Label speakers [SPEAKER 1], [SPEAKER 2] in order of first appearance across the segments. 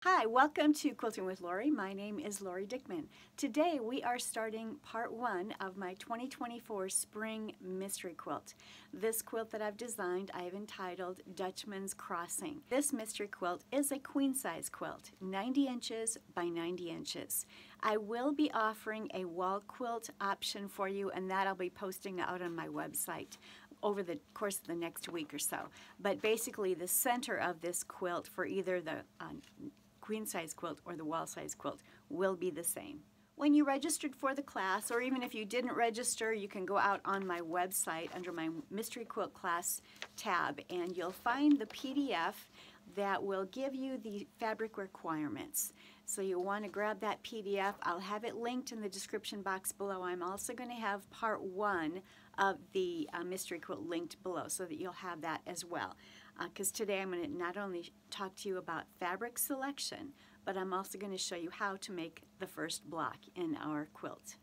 [SPEAKER 1] Hi, welcome to Quilting with Lori. My name is Lori Dutchman. Today we are starting part one of my 2024 Spring Mystery Quilt. This quilt that I've designed, I have entitled Dutchman's Crossing. This mystery quilt is a queen size quilt, 90 inches by 90 inches. I will be offering a wall quilt option for you, and that I'll be posting out on my website over the course of the next week or so. But basically the center of this quilt for either the queen size quilt or the wall size quilt will be the same. When you registered for the class, or even if you didn't register, you can go out on my website under my Mystery Quilt Class tab and you'll find the PDF that will give you the fabric requirements. So you'll want to grab that PDF. I'll have it linked in the description box below. I'm also going to have part one of the mystery quilt linked below so that you'll have that as well. Because today I'm going to not only talk to you about fabric selection, but I'm also going to show you how to make the first block in our quilt.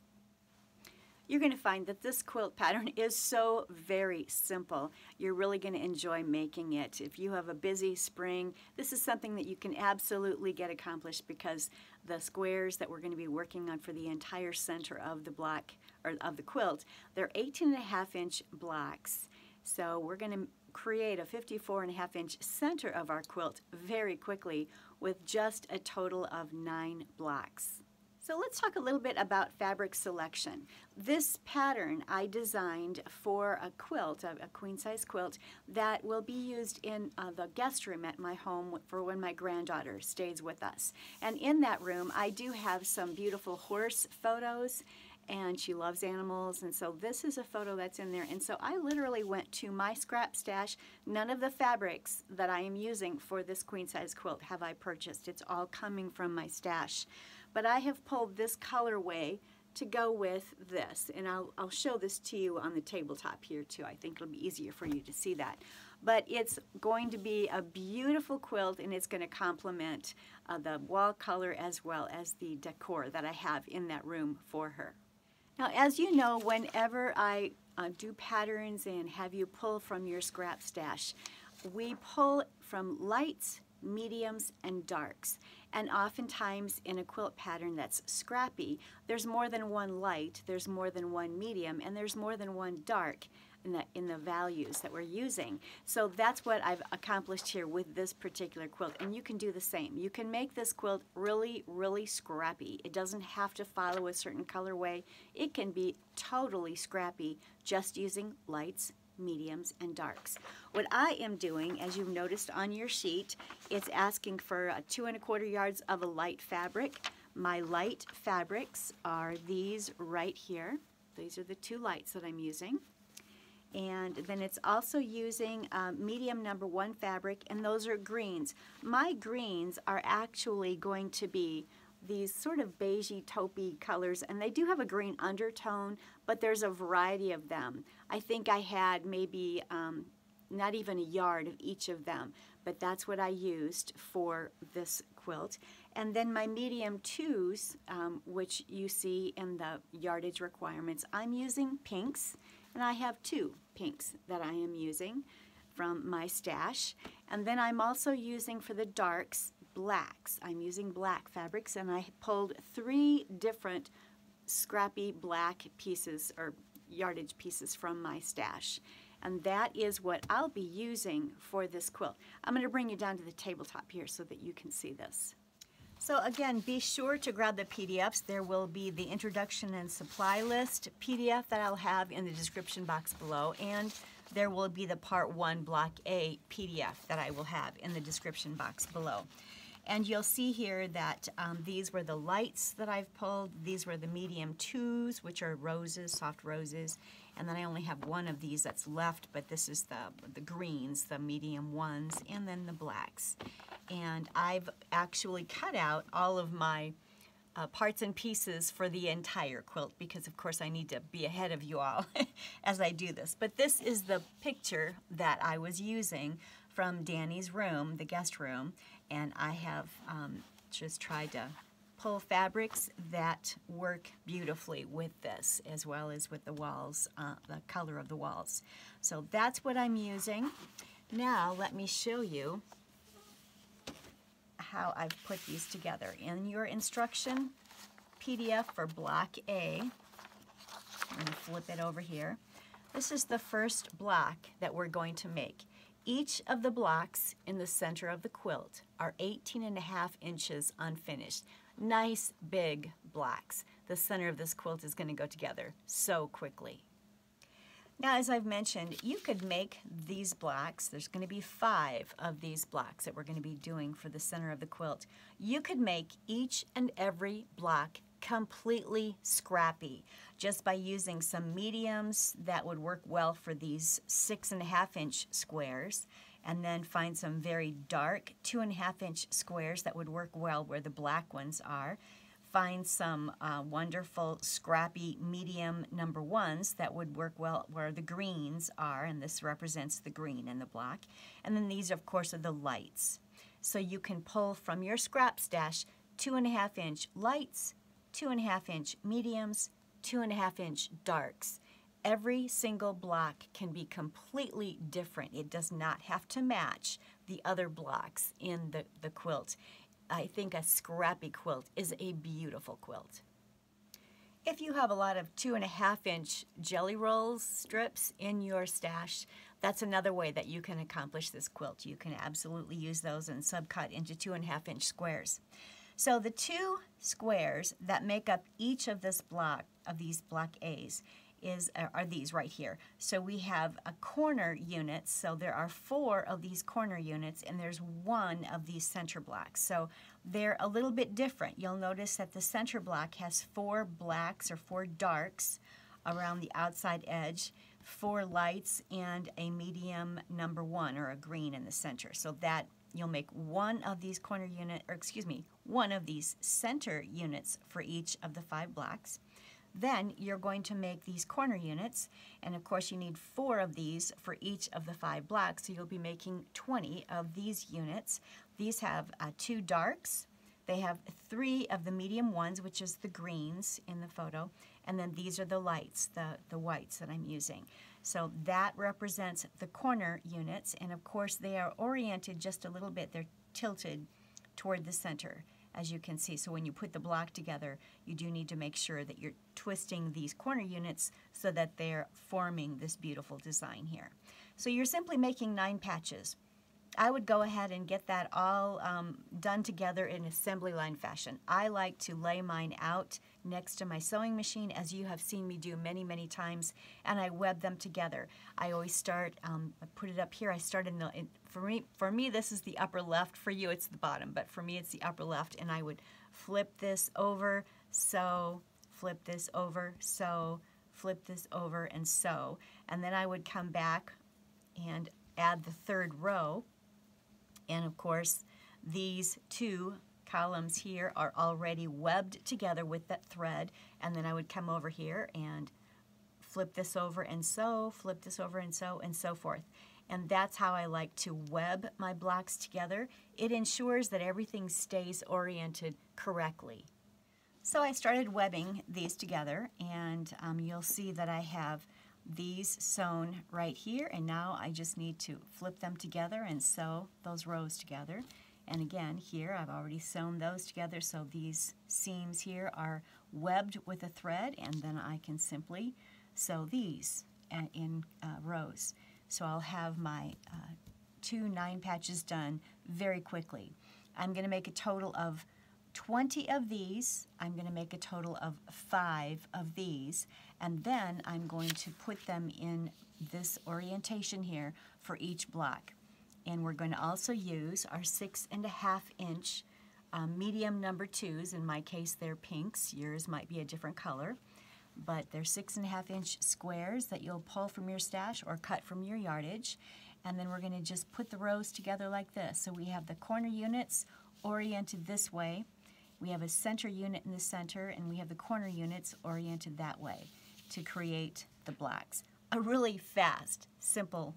[SPEAKER 1] You're going to find that this quilt pattern is so very simple. You're really going to enjoy making it. If you have a busy spring, this is something that you can absolutely get accomplished because the squares that we're going to be working on for the entire center of the block, or of the quilt, they're 18.5-inch blocks. So we're going to create a 54.5-inch center of our quilt very quickly with just a total of 9 blocks. So let's talk a little bit about fabric selection. This pattern I designed for a quilt, a queen size quilt, that will be used in the guest room at my home for when my granddaughter stays with us. And in that room I do have some beautiful horse photos, and she loves animals, and so this is a photo that's in there. And so I literally went to my scrap stash. None of the fabrics that I am using for this queen size quilt have I purchased. It's all coming from my stash. But I have pulled this colorway to go with this, and I'll show this to you on the tabletop here too. I think it'll be easier for you to see that. But it's going to be a beautiful quilt, and it's going to complement the wall color as well as the decor that I have in that room for her. Now, as you know, whenever I do patterns and have you pull from your scrap stash, we pull from lights, mediums, and darks. And oftentimes in a quilt pattern that's scrappy, there's more than one light, there's more than one medium, and there's more than one dark in the values that we're using. So that's what I've accomplished here with this particular quilt, and you can do the same. You can make this quilt really, really scrappy. It doesn't have to follow a certain colorway. It can be totally scrappy just using lights, mediums, and darks. What I am doing, as you've noticed on your sheet, it's asking for 2 1/4 yards of a light fabric. My light fabrics are these right here. These are the 2 lights that I'm using. And then it's also using medium number 1 fabric, and those are greens. My greens are actually going to be these sort of beigey taupey colors, and they do have a green undertone, but there's a variety of them. I think I had maybe not even a yard of each of them, but that's what I used for this quilt. And then my medium 2s, which you see in the yardage requirements, I'm using pinks, and I have 2 pinks that I am using from my stash. And then I'm also using for the darks blacks. I'm using black fabrics, and I pulled 3 different scrappy black pieces or yardage pieces from my stash. And that is what I'll be using for this quilt. I'm going to bring you down to the tabletop here so that you can see this. So again, be sure to grab the PDFs. There will be the introduction and supply list PDF that I'll have in the description box below, and there will be the part 1 block A PDF that I will have in the description box below. And you'll see here that these were the lights that I've pulled. These were the medium 2s, which are roses, soft roses. And then I only have 1 of these that's left, but this is the greens, the medium 1s, and then the blacks. And I've actually cut out all of my parts and pieces for the entire quilt because, of course, I need to be ahead of you all as I do this. But this is the picture that I was using from Danny's room, the guest room, and I have just tried to pull fabrics that work beautifully with this, as well as with the walls, the color of the walls. So that's what I'm using. Now let me show you how I've put these together. In your instruction PDF for block A, I'm going to flip it over here. This is the first block that we're going to make. Each of the blocks in the center of the quilt are 18.5 inches unfinished. Nice big blocks. The center of this quilt is going to go together so quickly. Now, as I've mentioned, you could make these blocks. There's going to be 5 of these blocks that we're going to be doing for the center of the quilt. You could make each and every block completely scrappy just by using some mediums that would work well for these 6.5-inch squares, and then find some very dark 2.5-inch squares that would work well where the black ones are. Find some wonderful scrappy medium number 1s that would work well where the greens are, and this represents the green in the block. And then these, of course, are the lights. So you can pull from your scrap stash 2.5-inch lights, 2.5-inch mediums, 2.5-inch darks. Every single block can be completely different. It does not have to match the other blocks in the quilt. I think a scrappy quilt is a beautiful quilt. If you have a lot of 2.5-inch jelly rolls strips in your stash, that's another way that you can accomplish this quilt. You can absolutely use those and subcut into 2.5-inch squares. So the 2 squares that make up each of this block, of these block A's, are these right here. So we have a corner unit, so there are 4 of these corner units, and there's 1 of these center blocks. So they're a little bit different. You'll notice that the center block has 4 blacks or 4 darks around the outside edge, 4 lights, and a medium number 1 or a green in the center. So that you'll make 1 of these one of these center units for each of the 5 blocks. Then you're going to make these corner units, and of course you need 4 of these for each of the 5 blocks, so you'll be making 20 of these units. These have 2 darks, they have 3 of the medium ones, which is the greens in the photo, and then these are the lights, the whites that I'm using. So that represents the corner units, and of course they are oriented just a little bit. They're tilted toward the center, as you can see. So when you put the block together, you do need to make sure that you're twisting these corner units so that they're forming this beautiful design here. So you're simply making 9 patches. I would go ahead and get that all done together in assembly line fashion. I like to lay mine out next to my sewing machine, as you have seen me do many, many times, and I web them together. I always start, I put it up here, I start for me this is the upper left, for you it's the bottom, but for me it's the upper left, and I would flip this over, sew, flip this over, sew, flip this over, and sew. And then I would come back and add the 3rd row. And of course, these 2 columns here are already webbed together with that thread. And then I would come over here and flip this over and sew, flip this over and so forth. And that's how I like to web my blocks together. It ensures that everything stays oriented correctly. So I started webbing these together, and you'll see that I have these sewn right here, and now I just need to flip them together and sew those rows together. And again, here I've already sewn those together, so these seams here are webbed with a thread, and then I can simply sew these in rows. So I'll have my 2 9 patches done very quickly. I'm going to make a total of 20 of these. I'm going to make a total of 5 of these, and then I'm going to put them in this orientation here for each block. And we're going to also use our 6.5-inch medium number 2s. In my case, they're pinks. Yours might be a different color, but they're 6.5-inch squares that you'll pull from your stash or cut from your yardage. And then we're going to just put the rows together like this. So we have the corner units oriented this way. We have a center unit in the center, and we have the corner units oriented that way to create the blocks. A really fast, simple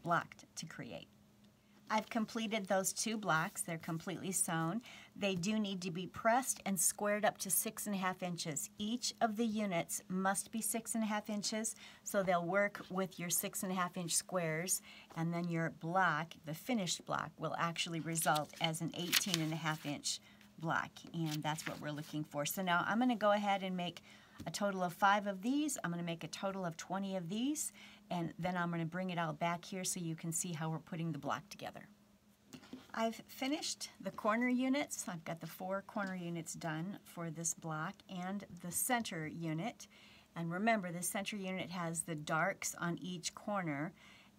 [SPEAKER 1] block to create. I've completed those 2 blocks. They're completely sewn. They do need to be pressed and squared up to 6.5 inches. Each of the units must be 6.5 inches, so they'll work with your 6.5 inch squares, and then your block, the finished block, will actually result as an 18.5 inch block, and that's what we're looking for. So now I'm going to go ahead and make a total of 5 of these. I'm going to make a total of 20 of these, and then I'm going to bring it all back here so you can see how we're putting the block together. I've finished the corner units. I've got the 4 corner units done for this block and the center unit. And remember, the center unit has the darks on each corner,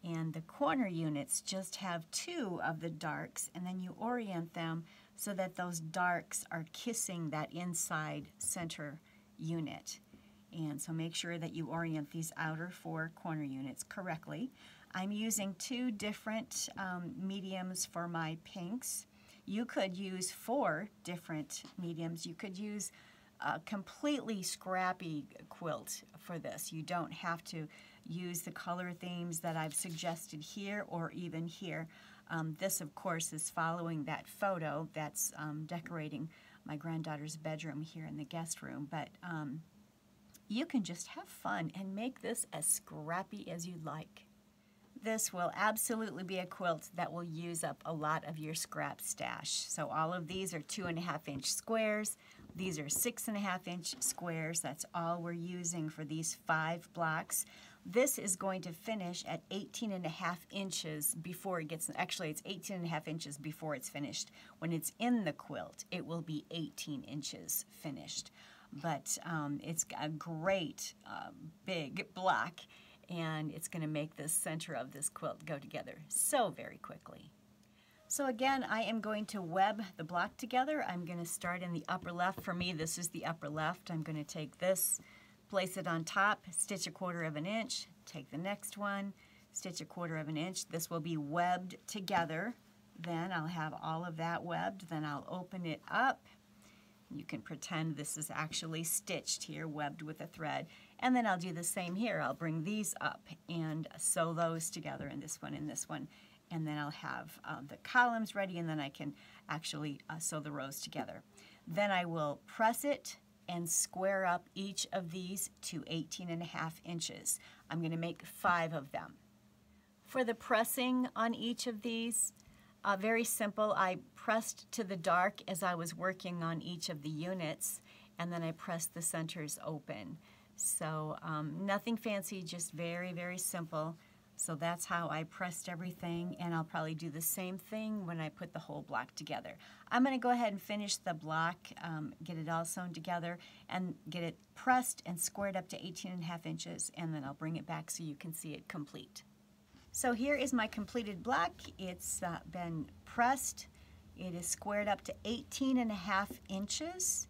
[SPEAKER 1] and the corner units just have 2 of the darks, and then you orient them so that those darks are kissing that inside center unit. And so make sure that you orient these outer 4 corner units correctly. I'm using 2 different mediums for my pinks. You could use 4 different mediums. You could use a completely scrappy quilt for this. You don't have to use the color themes that I've suggested here or even here. This, of course, is following that photo that's decorating my granddaughter's bedroom here in the guest room. But you can just have fun and make this as scrappy as you'd like. This will absolutely be a quilt that will use up a lot of your scrap stash. So all of these are 2.5 inch squares. These are 6.5 inch squares. That's all we're using for these 5 blocks. This is going to finish at 18.5 inches before it gets, actually it's 18.5 inches before it's finished. When it's in the quilt, it will be 18 inches finished. But it's a great big block, and it's going to make the center of this quilt go together so very quickly. So again, I am going to web the block together. I'm going to start in the upper left. For me, this is the upper left. I'm going to take this, place it on top, stitch 1/4 inch, take the next one, stitch 1/4 inch. This will be webbed together. Then I'll have all of that webbed. Then I'll open it up. You can pretend this is actually stitched here, webbed with a thread. And then I'll do the same here. I'll bring these up and sew those together in this one and this one. And then I'll have the columns ready, and then I can actually sew the rows together. Then I will press it and square up each of these to 18.5 inches. I'm going to make 5 of them. For the pressing on each of these, very simple. I pressed to the dark as I was working on each of the units, and then I pressed the centers open. So nothing fancy, just very, very simple. So that's how I pressed everything, and I'll probably do the same thing when I put the whole block together. I'm going to go ahead and finish the block, get it all sewn together, and get it pressed and squared up to 18.5 inches, and then I'll bring it back so you can see it complete. So here is my completed block. It's been pressed. It is squared up to 18.5 inches.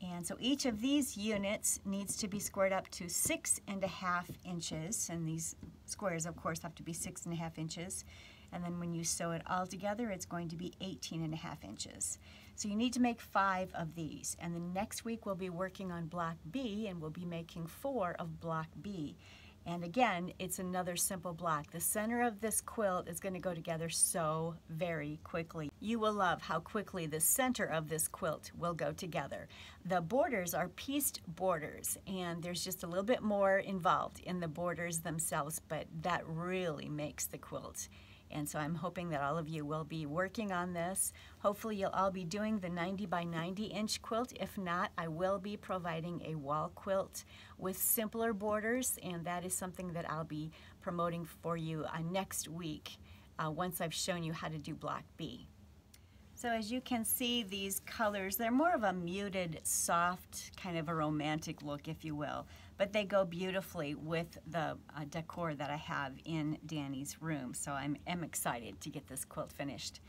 [SPEAKER 1] And so each of these units needs to be squared up to 6.5 inches. And these squares, of course, have to be 6.5 inches. And then when you sew it all together, it's going to be 18.5 inches. So you need to make 5 of these. And then next week we'll be working on block B, and we'll be making 4 of block B. And again, it's another simple block. The center of this quilt is going to go together so very quickly. You will love how quickly the center of this quilt will go together. The borders are pieced borders, and there's just a little bit more involved in the borders themselves, but that really makes the quilt. And so I'm hoping that all of you will be working on this. Hopefully you'll all be doing the 90 by 90 inch quilt. If not, I will be providing a wall quilt with simpler borders, and that is something that I'll be promoting for you next week once I've shown you how to do block B. So as you can see, these colors, they're more of a muted, soft, kind of a romantic look, if you will. But they go beautifully with the decor that I have in Danny's room. So I'm excited to get this quilt finished.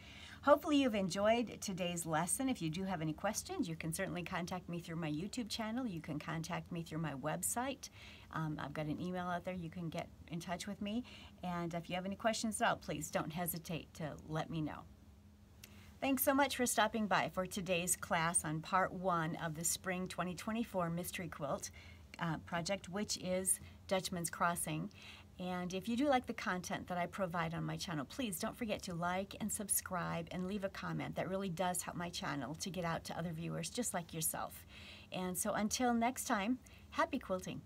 [SPEAKER 1] Hopefully you've enjoyed today's lesson. If you do have any questions, you can certainly contact me through my YouTube channel. You can contact me through my website. I've got an email out there. You can get in touch with me. And if you have any questions at all, please don't hesitate to let me know. Thanks so much for stopping by for today's class on part 1 of the Spring 2024 Mystery Quilt project, which is Dutchman's Crossing. And if you do like the content that I provide on my channel, please don't forget to like and subscribe and leave a comment. That really does help my channel to get out to other viewers just like yourself. And so until next time, happy quilting.